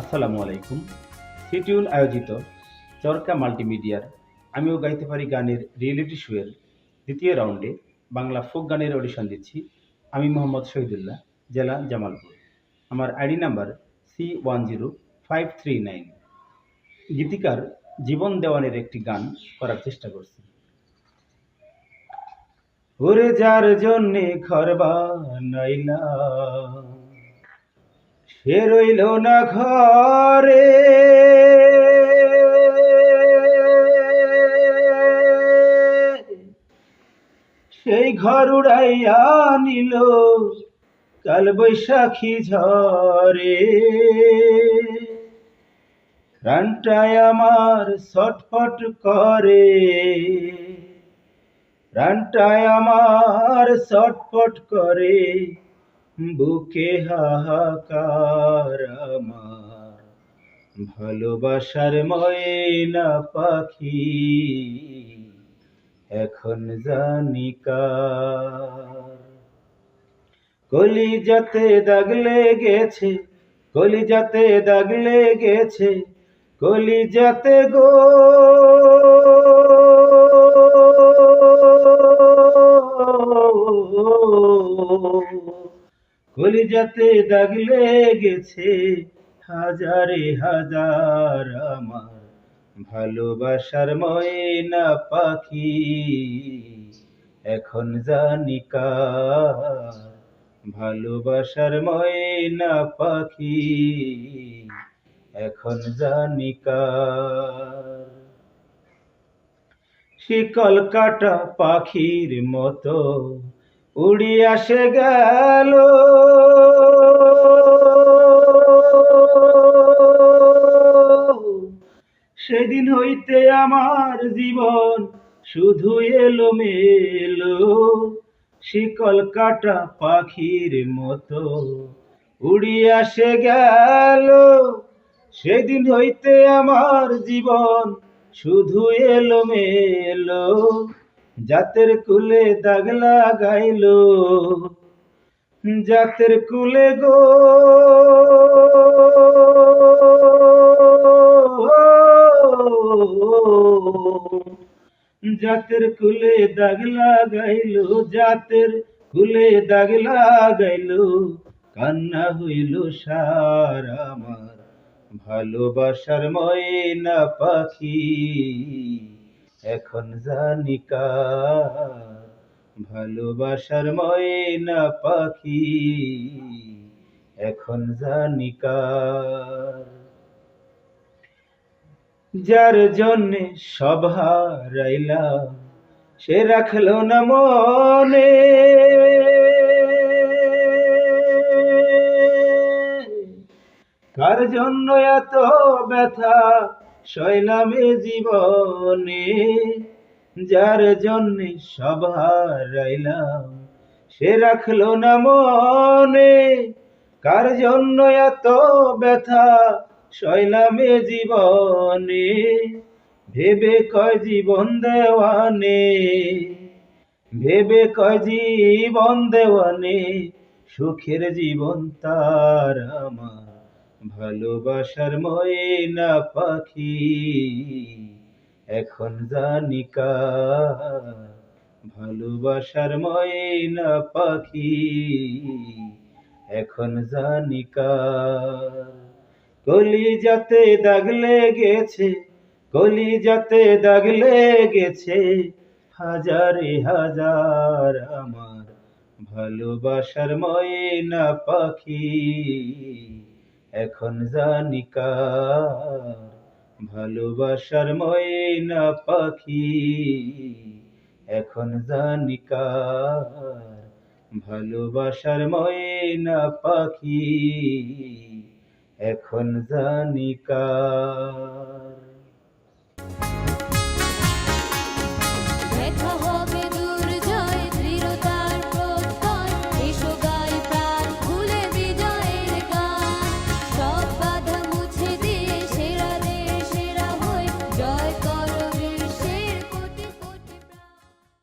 আসসালামু আলাইকুম। সিটিউন আয়োজিত চরকা মাল্টিমিডিয়ার আমিও গাইতে পারি গানের রিয়েলিটি শোয়ের দ্বিতীয় রাউন্ডে বাংলা ফোক গানের অডিশন দিচ্ছি। আমি মোহাম্মদ শহীদুল্লাহ, জেলা জামালপুর। আমার আইডি নাম্বার C10539। গীতিকার জীবন দেওয়ানের একটি গান করার চেষ্টা করছি। ওরে যার জন্যে ঘর বানাইলা সে রইল না ঘরে, সেই ঘর উড়াইয়া নিল কাল বৈশাখী ঝরে। প্রাণটায় আমার ছটফট করে, প্রাণটায় আমার ছটফট করে, বুকে হাহাকার আমার ভালোবাসার ময়না পাখি এখন জানি কার। কলিজাতে দাগ লেগেছে, কলিজাতে দাগ লেগেছে, কলিজাতে গো, কলিজাতে দাগ লেগেছে হাজারে হাজার আমার ভালোবাসার ময়না পাখি এখন জানি কার। ভালোবাসার ময়না পাখি এখন জানি কার। শিকল কাটা পাখির মতো উড়ি আসে গেল, সেদিন হইতে আমার জীবন শুধু এলোমেলো। শিকল কাটা পাখির মতো উড়ি আসে গেল, সেদিন হইতে আমার জীবন শুধু এলোমেলো। জাতের কুলে দাগ লাগাইল, জাতের কুলে গো, জাতের কুলে দাগ লাগাইল, জাতের কুলে দাগ লাগাইল, কান্না হইল সার আমার ভালোবাসার ময়না পাখি এখন জানি কার। ভালোবাসার ময়না পাখি এখন জানি কার। যার জন্যে সব হারাইলাম সে রাখলো না মনে, কার জন্য এত ব্যথা সইলাম এ জীবনে। যার জন্যে সব হারাইলাম সে রাখলো না মনে, কার জন্য এত ব্যথা সইলাম এ জীবনে। ভেবে কয় জীবন দেওয়ানে, ভেবে কয় জীবন দেওয়ানে, সুখের জীবন তার আমার ভালোবাসার ময়না পাখি এখন জানি কার। ভালোবাসার ময়না পাখি এখন জানি কার। কলিজাতে দাগ লেগেছে, কলিজাতে দাগ লেগেছে হাজারে হাজার আমার ভালোবাসার ময়না পাখি এখন জানি কার। ভালোবাসার ময়না পাখি এখন জানি কার। ভালোবাসার ময়না পাখি এখন জানি কার।